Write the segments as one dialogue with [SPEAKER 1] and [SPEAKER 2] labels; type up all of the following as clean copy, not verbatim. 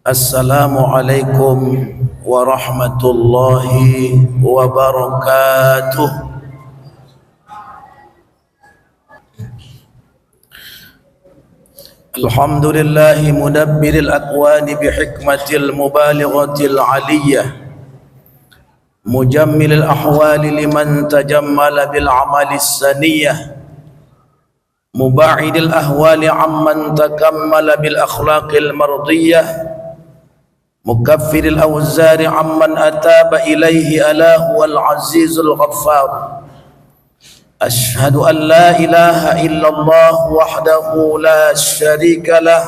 [SPEAKER 1] Assalamualaikum warahmatullahi wabarakatuh. Alhamdulillahi mudabbiril akwani bihikmatil mubalighatil aliyyah, mujammilil ahwali liman tajammala bil amalis saniyah, muba'idil ahwali amman takammala bil akhlaqil mardiyah, mukaffiril awzari amman ataba ilaihi ala huwal azizul ghaffar. Ashhadu an la ilaha illallah wahdahu la syarika lah,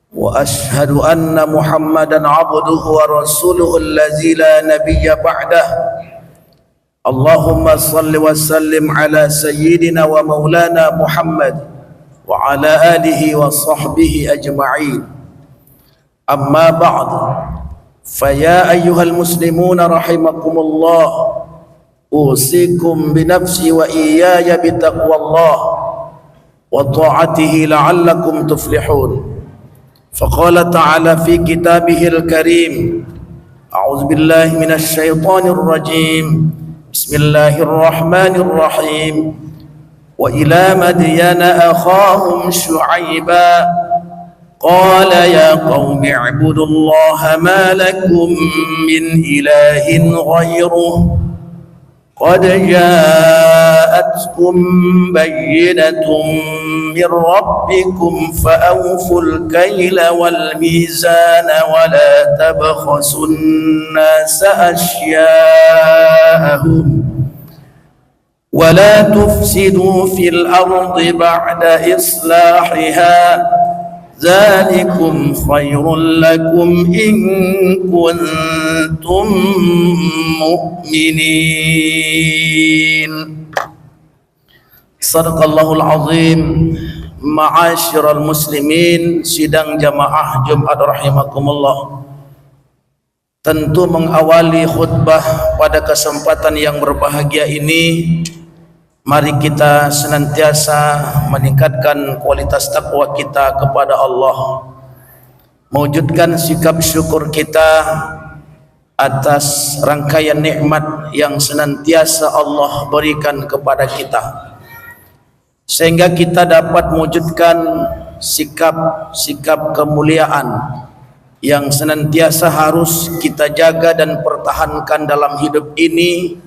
[SPEAKER 1] wa ashhadu anna muhammadan abduhu wa rasuluhu allazi la nabiyya ba'dah. Allahumma salli wa sallim ala sayyidina wa maulana Muhammad wa ala alihi wa sahbihi ajma'in. Amma ba'd, faya ayyuhal muslimuna rahimakumullah, usikum binafsi wa iyaya bitaqwallah wa ta'atihi la'allakum tuflihun. Faqala ta'ala fi kitabihil karim, a'udzu billahi minasy syaithanir rajim, bismillahirrahmanirrahim. Wa ila madyana akhahum syu'aiba قال يا قوم اعبدوا الله ما لكم من إله غيره قد جاءتكم بينة من ربكم فأوفوا الكيل والميزان ولا تبخسوا الناس أشياءهم ولا تفسدوا في الأرض بعد إصلاحها ذلكم خير لكم إن كنتم مؤمنين. Sadaqallahul azim. Ma'asyiral muslimin, sidang jamaah Jumat rahimakumullah. Tentu mengawali khutbah pada kesempatan yang berbahagia ini, mari kita senantiasa meningkatkan kualitas takwa kita kepada Allah, mewujudkan sikap syukur kita atas rangkaian nikmat yang senantiasa Allah berikan kepada kita, sehingga kita dapat mewujudkan sikap kemuliaan yang senantiasa harus kita jaga dan pertahankan dalam hidup ini,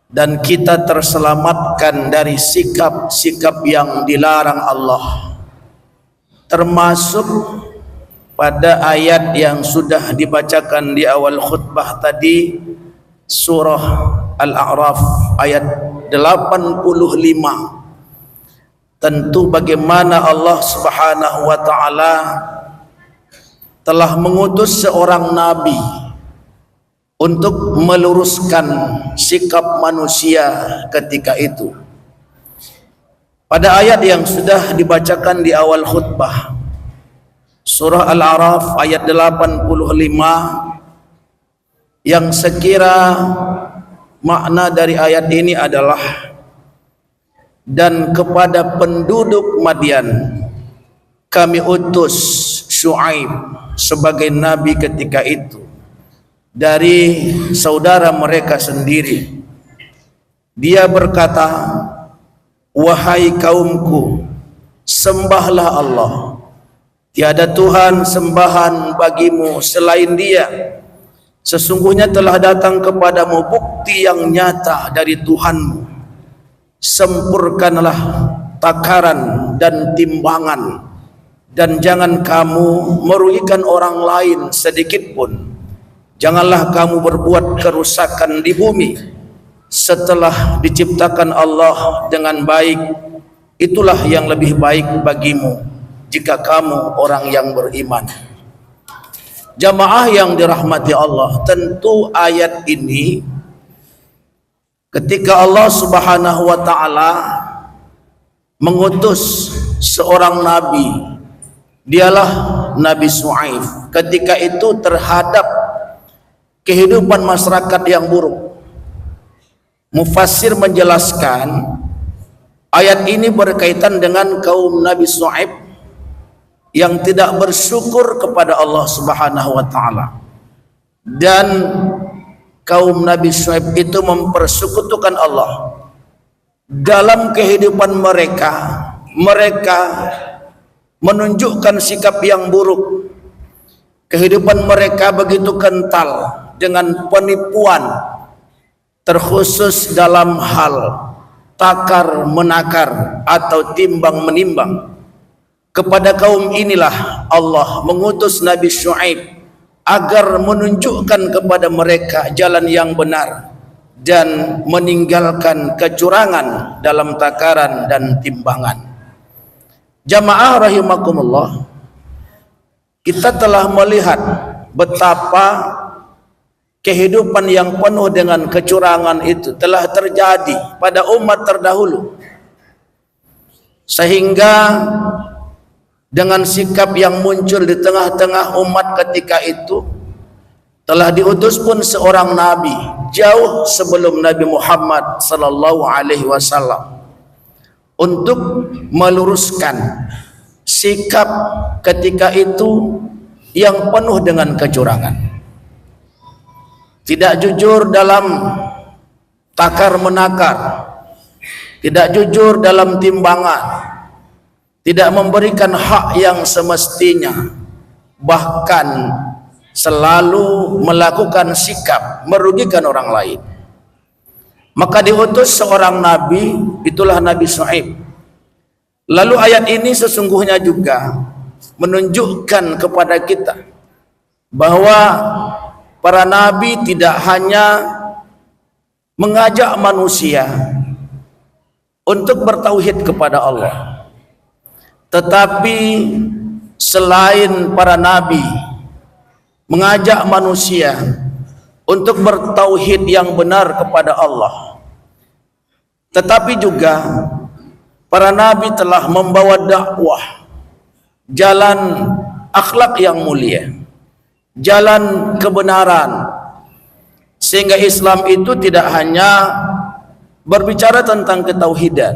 [SPEAKER 1] dan kita terselamatkan dari sikap-sikap yang dilarang Allah, termasuk pada ayat yang sudah dibacakan di awal khutbah tadi, surah Al-A'raf ayat 85. Tentu bagaimana Allah Subhanahu wa ta'ala telah mengutus seorang nabi untuk meluruskan sikap manusia ketika itu. Pada ayat yang sudah dibacakan di awal khutbah, surah Al-A'raf ayat 85, yang sekira makna dari ayat ini adalah, dan kepada penduduk Madian kami utus Syuaib sebagai nabi ketika itu dari saudara mereka sendiri. Dia berkata, wahai kaumku, sembahlah Allah, tiada Tuhan sembahan bagimu selain Dia. Sesungguhnya telah datang kepadamu bukti yang nyata dari Tuhanmu. Sempurkanlah takaran dan timbangan, dan jangan kamu merugikan orang lain sedikit pun. Janganlah kamu berbuat kerusakan di bumi setelah diciptakan Allah dengan baik. Itulah yang lebih baik bagimu jika kamu orang yang beriman. Jamaah yang dirahmati Allah, tentu ayat ini ketika Allah Subhanahu wa ta'ala mengutus seorang nabi, dialah Nabi Syuaib, ketika itu terhadap kehidupan masyarakat yang buruk. Mufassir menjelaskan ayat ini berkaitan dengan kaum Nabi Syuaib yang tidak bersyukur kepada Allah Subhanahu wa taala. Dan kaum Nabi Syuaib itu mempersekutukan Allah dalam kehidupan mereka. Mereka menunjukkan sikap yang buruk. Kehidupan mereka begitu kental dengan penipuan, terkhusus dalam hal takar menakar atau timbang menimbang. Kepada kaum inilah Allah mengutus Nabi Syuaib agar menunjukkan kepada mereka jalan yang benar dan meninggalkan kecurangan dalam takaran dan timbangan. Jamaah rahimakumullah, kita telah melihat betapa kehidupan yang penuh dengan kecurangan itu telah terjadi pada umat terdahulu, sehingga dengan sikap yang muncul di tengah-tengah umat ketika itu telah diutus pun seorang nabi jauh sebelum Nabi Muhammad sallallahu alaihi wasallam untuk meluruskan sikap ketika itu yang penuh dengan kecurangan. Tidak jujur dalam takar menakar, tidak jujur dalam timbangan, tidak memberikan hak yang semestinya, bahkan selalu melakukan sikap merugikan orang lain. Maka diutus seorang nabi, itulah Nabi Syuaib. Lalu ayat ini sesungguhnya juga menunjukkan kepada kita bahwa para nabi tidak hanya mengajak manusia untuk bertauhid kepada Allah, tetapi selain para nabi mengajak manusia untuk bertauhid yang benar kepada Allah, tetapi juga para nabi telah membawa dakwah jalan akhlak yang mulia, jalan kebenaran, sehingga Islam itu tidak hanya berbicara tentang ketauhidan,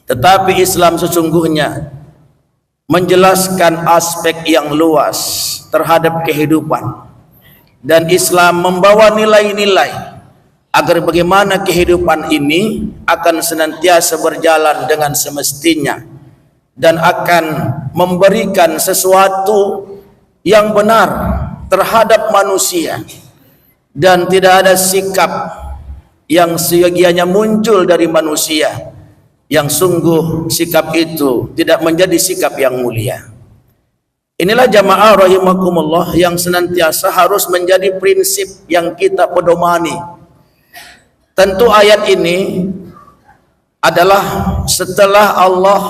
[SPEAKER 1] tetapi Islam sesungguhnya menjelaskan aspek yang luas terhadap kehidupan. Dan Islam membawa nilai-nilai agar bagaimana kehidupan ini akan senantiasa berjalan dengan semestinya dan akan memberikan sesuatu yang benar terhadap manusia, dan tidak ada sikap yang seyogianya muncul dari manusia yang sungguh sikap itu tidak menjadi sikap yang mulia. Inilah jamaah rahimakumullah yang senantiasa harus menjadi prinsip yang kita pedomani. Tentu ayat ini adalah setelah Allah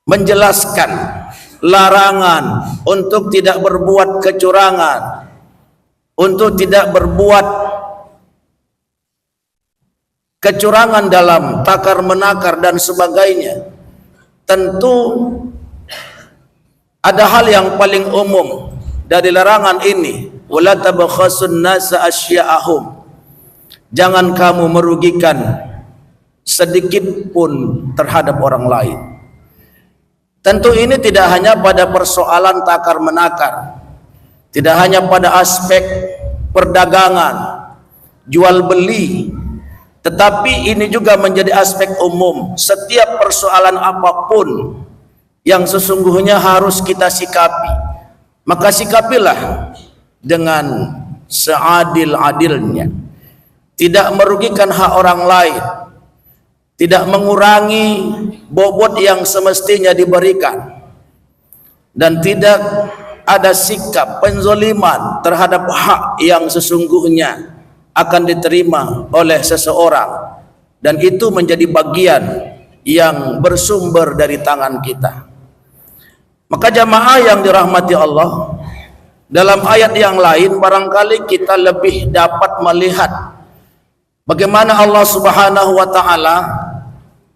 [SPEAKER 1] menjelaskan larangan untuk tidak berbuat kecurangan, untuk tidak berbuat kecurangan dalam takar menakar dan sebagainya. Tentu ada hal yang paling umum dari larangan ini, wala tabkhasun nasa asya'ahum, jangan kamu merugikan sedikit pun terhadap orang lain. Tentu ini tidak hanya pada persoalan takar menakar, tidak hanya pada aspek perdagangan, jual beli, tetapi ini juga menjadi aspek umum. Setiap persoalan apapun yang sesungguhnya harus kita sikapi, maka sikapilah dengan seadil-adilnya, tidak merugikan hak orang lain, tidak mengurangi bobot yang semestinya diberikan, dan tidak ada sikap penzoliman terhadap hak yang sesungguhnya akan diterima oleh seseorang, dan itu menjadi bagian yang bersumber dari tangan kita. Maka jamaah yang dirahmati Allah, dalam ayat yang lain barangkali kita lebih dapat melihat bagaimana Allah Subhanahu wa taala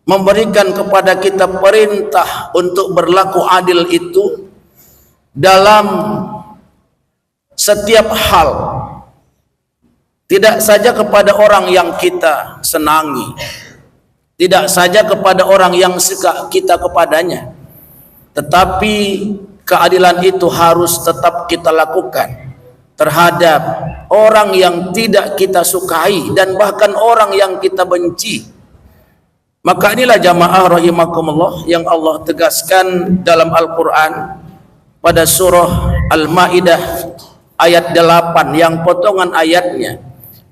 [SPEAKER 1] memberikan kepada kita perintah untuk berlaku adil itu dalam setiap hal, tidak saja kepada orang yang kita senangi, tidak saja kepada orang yang suka kita kepadanya, tetapi keadilan itu harus tetap kita lakukan terhadap orang yang tidak kita sukai dan bahkan orang yang kita benci. Maka inilah jamaah rahimakumullah yang Allah tegaskan dalam Al-Quran pada surah Al-Ma'idah ayat 8 yang potongan ayatnya,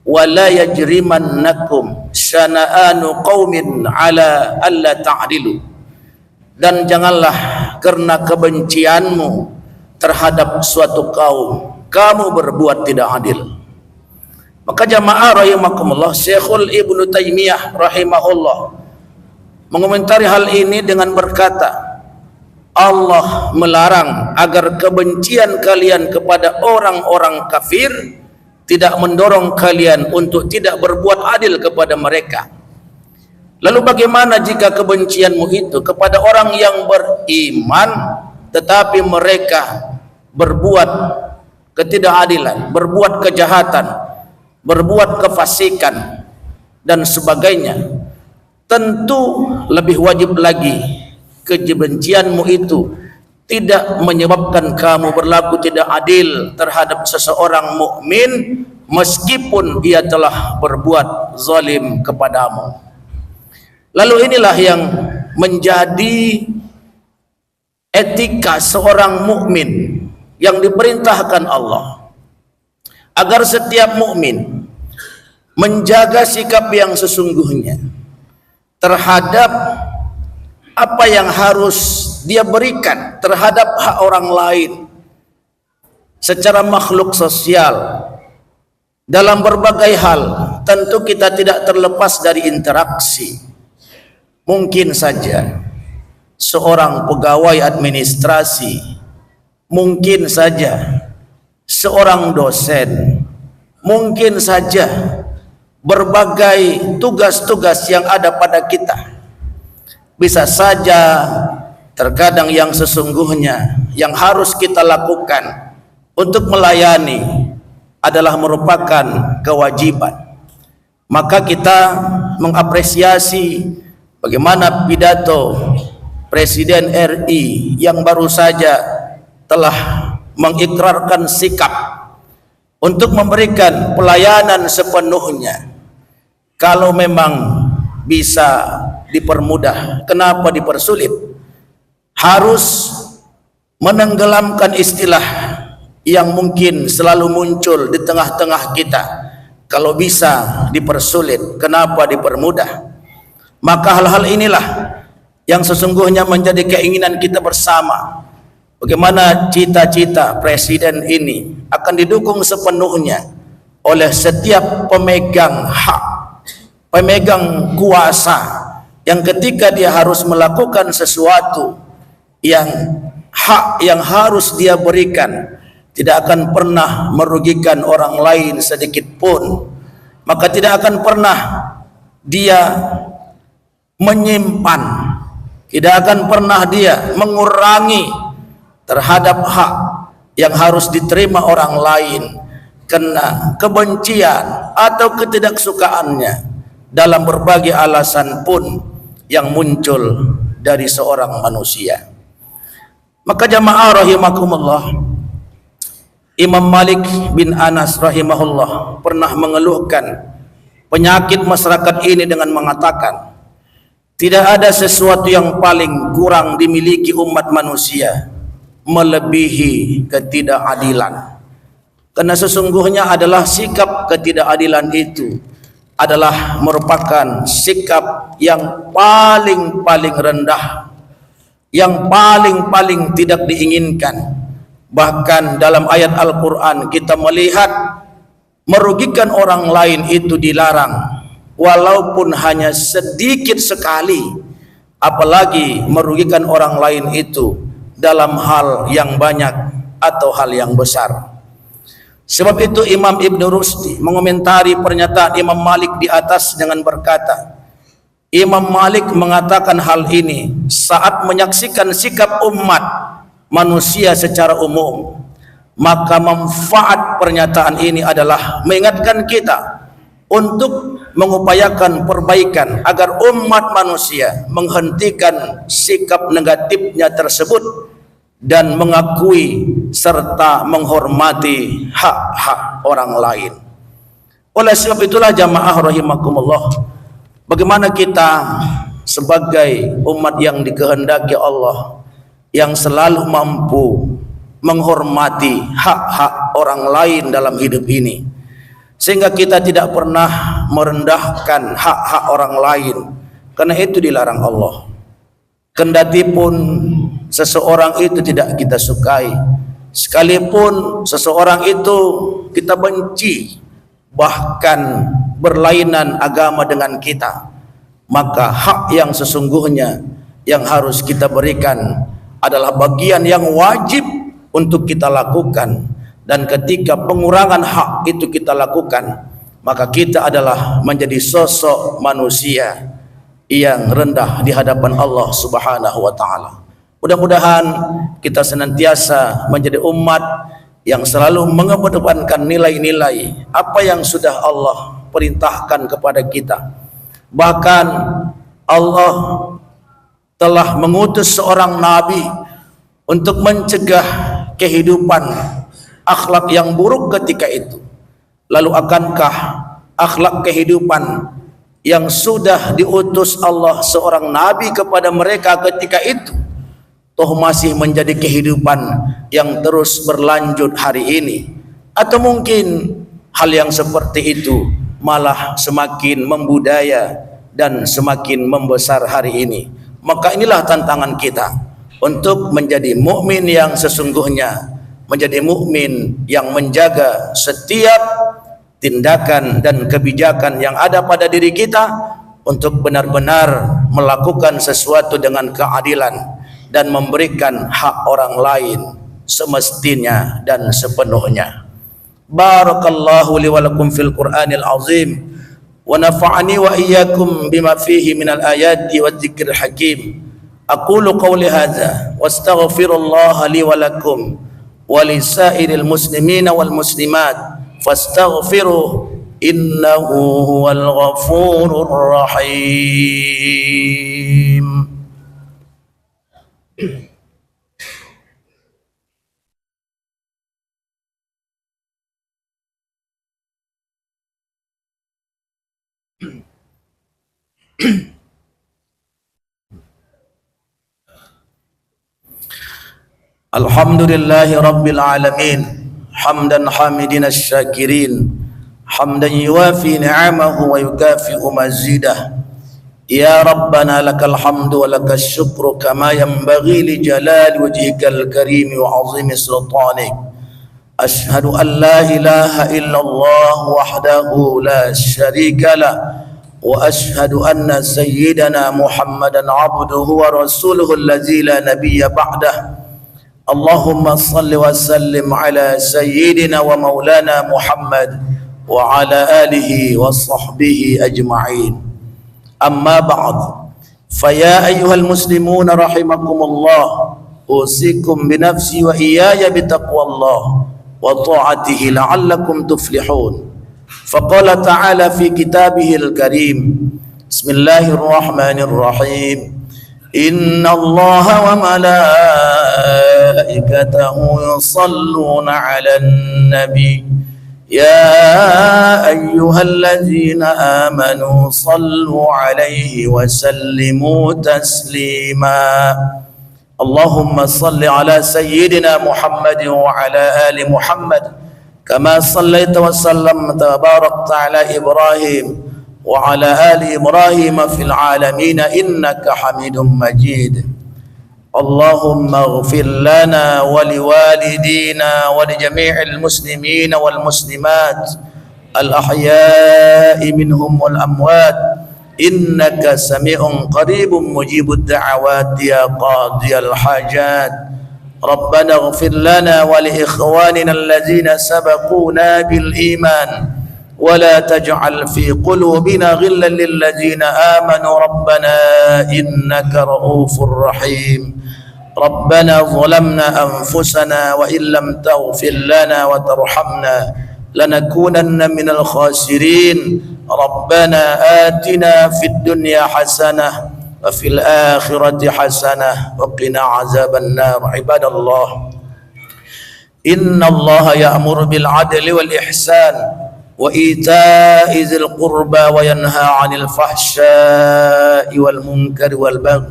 [SPEAKER 1] wala yajrimannakum syana'anu qaumin ala alla ta'dilu, dan janganlah karena kebencianmu terhadap suatu kaum kamu berbuat tidak adil. Maka jamaah rahimakumullah, Syekhul Ibnu Taimiyah rahimahullah mengomentari hal ini dengan berkata, Allah melarang agar kebencian kalian kepada orang-orang kafir tidak mendorong kalian untuk tidak berbuat adil kepada mereka. Lalu bagaimana jika kebencianmu itu kepada orang yang beriman tetapi mereka berbuat ketidakadilan, berbuat kejahatan, berbuat kefasikan dan sebagainya? Tentu lebih wajib lagi kebencianmu itu tidak menyebabkan kamu berlaku tidak adil terhadap seseorang mukmin meskipun ia telah berbuat zalim kepadamu. Lalu inilah yang menjadi etika seorang mukmin yang diperintahkan Allah, agar setiap mukmin menjaga sikap yang sesungguhnya terhadap apa yang harus dia berikan terhadap hak orang lain secara makhluk sosial dalam berbagai hal. Tentu kita tidak terlepas dari interaksi. Mungkin saja seorang pegawai administrasi, mungkin saja seorang dosen, mungkin saja berbagai tugas-tugas yang ada pada kita. Bisa saja terkadang yang sesungguhnya yang harus kita lakukan untuk melayani adalah merupakan kewajiban. Maka kita mengapresiasi bagaimana pidato Presiden RI yang baru saja telah mengikrarkan sikap untuk memberikan pelayanan sepenuhnya. Kalau memang bisa dipermudah, kenapa dipersulit? Harus menenggelamkan istilah yang mungkin selalu muncul di tengah-tengah kita. Kalau bisa dipersulit, kenapa dipermudah? Maka hal-hal inilah yang sesungguhnya menjadi keinginan kita bersama. Bagaimana cita-cita presiden ini akan didukung sepenuhnya oleh setiap pemegang hak, pemegang kuasa, yang ketika dia harus melakukan sesuatu yang hak yang harus dia berikan tidak akan pernah merugikan orang lain sedikit pun, maka tidak akan pernah dia menyimpan, tidak akan pernah dia mengurangi terhadap hak yang harus diterima orang lain karena kebencian atau ketidaksukaannya dalam berbagai alasan pun yang muncul dari seorang manusia. Maka jamaah rahimakumullah, Imam Malik bin Anas rahimahullah pernah mengeluhkan penyakit masyarakat ini dengan mengatakan, tidak ada sesuatu yang paling kurang dimiliki umat manusia melebihi ketidakadilan. Karena sesungguhnya adalah sikap ketidakadilan itu adalah merupakan sikap yang paling rendah, yang paling tidak diinginkan. Bahkan dalam ayat Al-Quran kita melihat merugikan orang lain itu dilarang, walaupun hanya sedikit sekali, apalagi merugikan orang lain itu dalam hal yang banyak atau hal yang besar. Sebab itu Imam Ibn Rusdi mengomentari pernyataan Imam Malik di atas dengan berkata, Imam Malik mengatakan hal ini saat menyaksikan sikap umat manusia secara umum. Maka manfaat pernyataan ini adalah mengingatkan kita untuk mengupayakan perbaikan agar umat manusia menghentikan sikap negatifnya tersebut dan mengakui serta menghormati hak-hak orang lain. Oleh sebab itulah jamaah rahimakumullah, bagaimana kita sebagai umat yang dikehendaki Allah yang selalu mampu menghormati hak-hak orang lain dalam hidup ini, sehingga kita tidak pernah merendahkan hak-hak orang lain, karena itu dilarang Allah. Kendati pun seseorang itu tidak kita sukai, sekalipun seseorang itu kita benci, bahkan berlainan agama dengan kita, maka hak yang sesungguhnya yang harus kita berikan adalah bagian yang wajib untuk kita lakukan. Dan ketika pengurangan hak itu kita lakukan, maka kita adalah menjadi sosok manusia yang rendah di hadapan Allah Subhanahu wa taala. Mudah-mudahan kita senantiasa menjadi umat yang selalu mengedepankan nilai-nilai apa yang sudah Allah perintahkan kepada kita. Bahkan Allah telah mengutus seorang nabi untuk mencegah kehidupan akhlak yang buruk ketika itu. Lalu akankah akhlak kehidupan yang sudah diutus Allah seorang nabi kepada mereka ketika itu toh masih menjadi kehidupan yang terus berlanjut hari ini? Atau mungkin hal yang seperti itu malah semakin membudaya dan semakin membesar hari ini? Maka inilah tantangan kita untuk menjadi mukmin yang sesungguhnya, menjadi mukmin yang menjaga setiap tindakan dan kebijakan yang ada pada diri kita untuk benar-benar melakukan sesuatu dengan keadilan dan memberikan hak orang lain semestinya dan sepenuhnya. Barakallahu li wa lakum fil Qur'anil azim wa nafa'ani wa iyyakum bima fihi minal ayati wadh-dhikril hakim. Aqulu qawli hadza wastaghfirullaha li wa lakum wa lisairil muslimina wal muslimat fastaghfiruh innahu huwal ghafurur rahim. Alhamdulillahi rabbil alamin, hamdan hamidin asy-syakirin, hamdan yuwafi ni'amahu wa yukafi'u mazidah. Ya Rabbana lakal hamdu wa lakal syukru kama yanbaghi li jalali wajhikal karim wa azimi sultanik. Ashhadu an la ilaha illallah wahdahu la syarika lah wa ashhadu anna sayyidana Muhammadan abduhu wa rasuluhu allazi la nabiyya ba'dah. Allahumma salli wa sallim ala sayyidina wa maulana Muhammad wa ala alihi wa sahbihi ajma'in. Amma ba'd, faya ayyuhal muslimuna rahimakumullah, usikum binafsi wa iyaya bitaqwallah wa ta'atihi la'allakum tuflihun. Faqala ta'ala fi kitabihil karim, bismillahirrahmanirrahim, inna allaha wa malaikatahu yusalluna 'alan nabi يا أيها الذين آمنوا صلوا عليه وسلموا تسليما. اللهم صل على سيدنا محمد وعلى آل محمد كما صليت وسلمت وباركت على إبراهيم وعلى آل إبراهيم في العالمين إنك حميد مجيد. اللهم اغفر لنا ولوالدينا ولجميع المسلمين والمسلمات الأحياء منهم والأموات إنك سميع قريب مجيب الدعوات يا قاضي الحاجات. ربنا اغفر لنا ولإخواننا الذين سبقونا بالإيمان ولا تجعل في قلوبنا غلا للذين آمنوا ربنا إنك رؤوف رحيم. ربنا ظلمنا أنفسنا وإن لم تغفر لنا وترحمنا لنكونن من الخاسرين. ربنا آتنا في الدنيا حسنة وفي الآخرة حسنة وقنا عذاب النار. عباد الله، إن الله يأمر بالعدل والإحسان وإيتاء ذي القربى وينهى عن الفحشاء والمنكر والبغي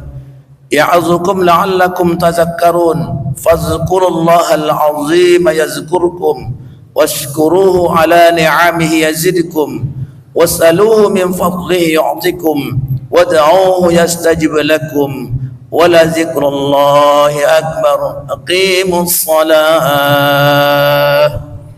[SPEAKER 1] يعظكم لعلكم تذكرون. فاذكروا الله العظيم يذكركم واشكروه على نعمه يزدكم واسألوه من فضله يعطكم وادعوه يستجب لكم ولذكر الله أكبر. أقيموا الصلاة.